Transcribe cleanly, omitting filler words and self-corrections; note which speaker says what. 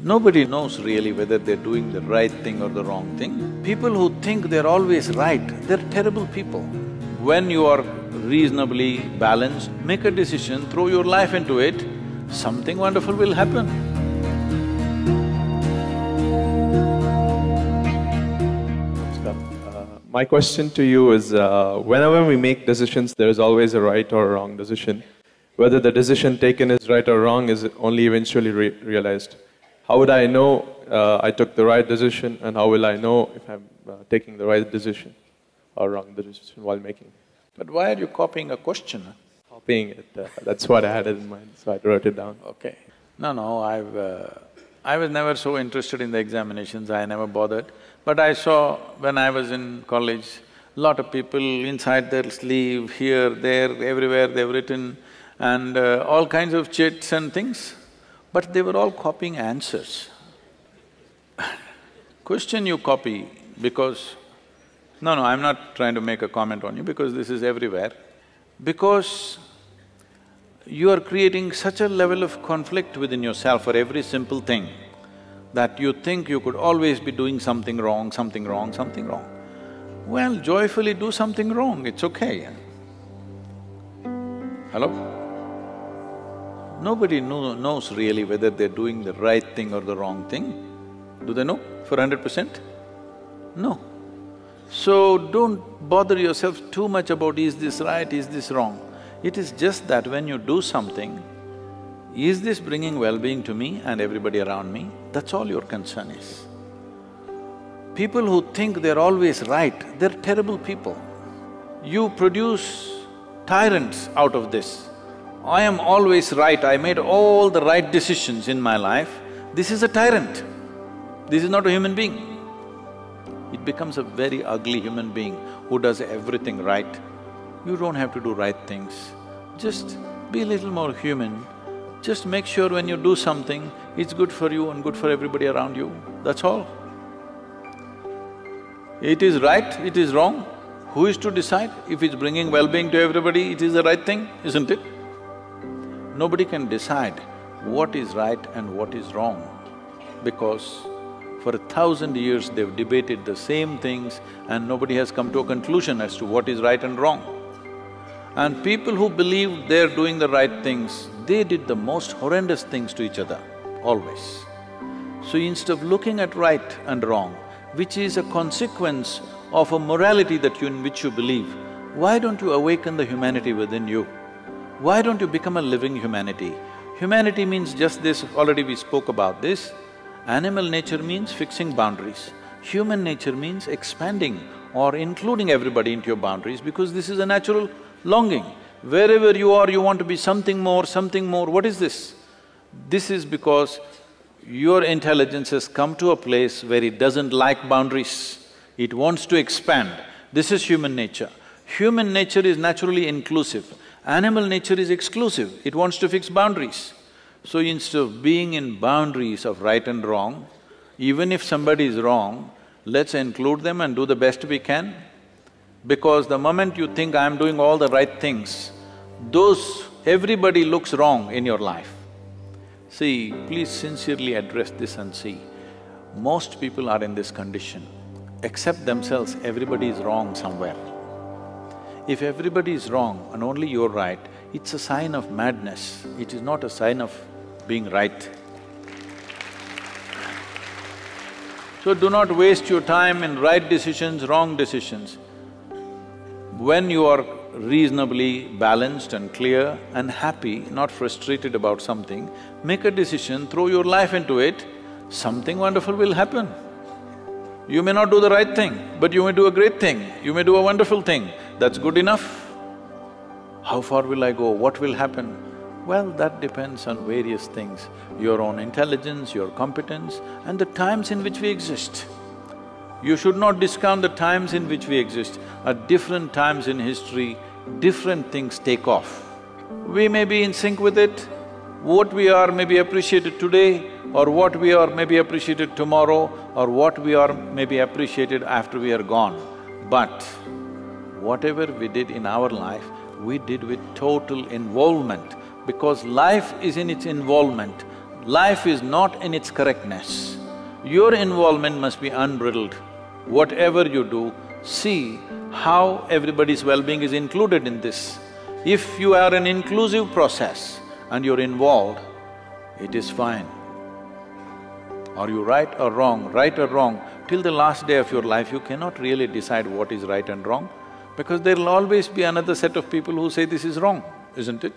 Speaker 1: Nobody knows really whether they're doing the right thing or the wrong thing. People who think they're always right, they're terrible people. When you are reasonably balanced, make a decision, throw your life into it, something wonderful will happen.
Speaker 2: My question to you is, whenever we make decisions, there is always a right or a wrong decision. Whether the decision taken is right or wrong is only eventually realized. How would I know I took the right decision, and how will I know if I'm taking the right decision or wrong decision while making it?
Speaker 1: But why are you copying a question?
Speaker 2: Copying it, that's what I had in mind, so I wrote it down.
Speaker 1: Okay. No, I was never so interested in the examinations, I never bothered. But I saw when I was in college, lot of people inside their sleeve, here, there, everywhere they've written and all kinds of chits and things, but they were all copying answers. Question you copy because… No, I'm not trying to make a comment on you because this is everywhere. Because you are creating such a level of conflict within yourself for every simple thing that you think you could always be doing something wrong, something wrong, something wrong. Well, joyfully do something wrong, it's okay. Hello? Nobody knows really whether they're doing the right thing or the wrong thing. Do they know for 100%? No. So don't bother yourself too much about is this right, is this wrong. It is just that when you do something, is this bringing well-being to me and everybody around me? That's all your concern is. People who think they're always right, they're terrible people. You produce tyrants out of this. I am always right, I made all the right decisions in my life. This is a tyrant. This is not a human being. It becomes a very ugly human being who does everything right. You don't have to do right things. Just be a little more human. Just make sure when you do something, it's good for you and good for everybody around you, that's all. It is right, it is wrong. Who is to decide? If it's bringing well-being to everybody, it is the right thing, isn't it? Nobody can decide what is right and what is wrong because for 1,000 years they've debated the same things and nobody has come to a conclusion as to what is right and wrong. And people who believe they're doing the right things, they did the most horrendous things to each other, always. So instead of looking at right and wrong, which is a consequence of a morality in which you believe, why don't you awaken the humanity within you? Why don't you become a living humanity? Humanity means just this, already we spoke about this. Animal nature means fixing boundaries. Human nature means expanding or including everybody into your boundaries because this is a natural longing. Wherever you are, you want to be something more, something more. What is this? This is because your intelligence has come to a place where it doesn't like boundaries. It wants to expand. This is human nature. Human nature is naturally inclusive. Animal nature is exclusive. It wants to fix boundaries. So instead of being in boundaries of right and wrong, even if somebody is wrong, let's include them and do the best we can. Because the moment you think, I'm doing all the right things, everybody looks wrong in your life. See, please sincerely address this and see, most people are in this condition. Except themselves, everybody is wrong somewhere. If everybody is wrong and only you're right, it's a sign of madness, it is not a sign of being right. So do not waste your time in right decisions, wrong decisions. When you are reasonably balanced and clear and happy, not frustrated about something, make a decision, throw your life into it, something wonderful will happen. You may not do the right thing, but you may do a great thing, you may do a wonderful thing, that's good enough. How far will I go? What will happen? Well, that depends on various things, your own intelligence, your competence and the times in which we exist. You should not discount the times in which we exist. At different times in history, different things take off. We may be in sync with it, what we are may be appreciated today, or what we are may be appreciated tomorrow, or what we are may be appreciated after we are gone. But whatever we did in our life, we did with total involvement, because life is in its involvement. life is not in its correctness. Your involvement must be unbridled. Whatever you do, see how everybody's well-being is included in this. If you are an inclusive process and you're involved, it is fine. Are you right or wrong? Right or wrong, till the last day of your life, you cannot really decide what is right and wrong, because there'll always be another set of people who say this is wrong, isn't it?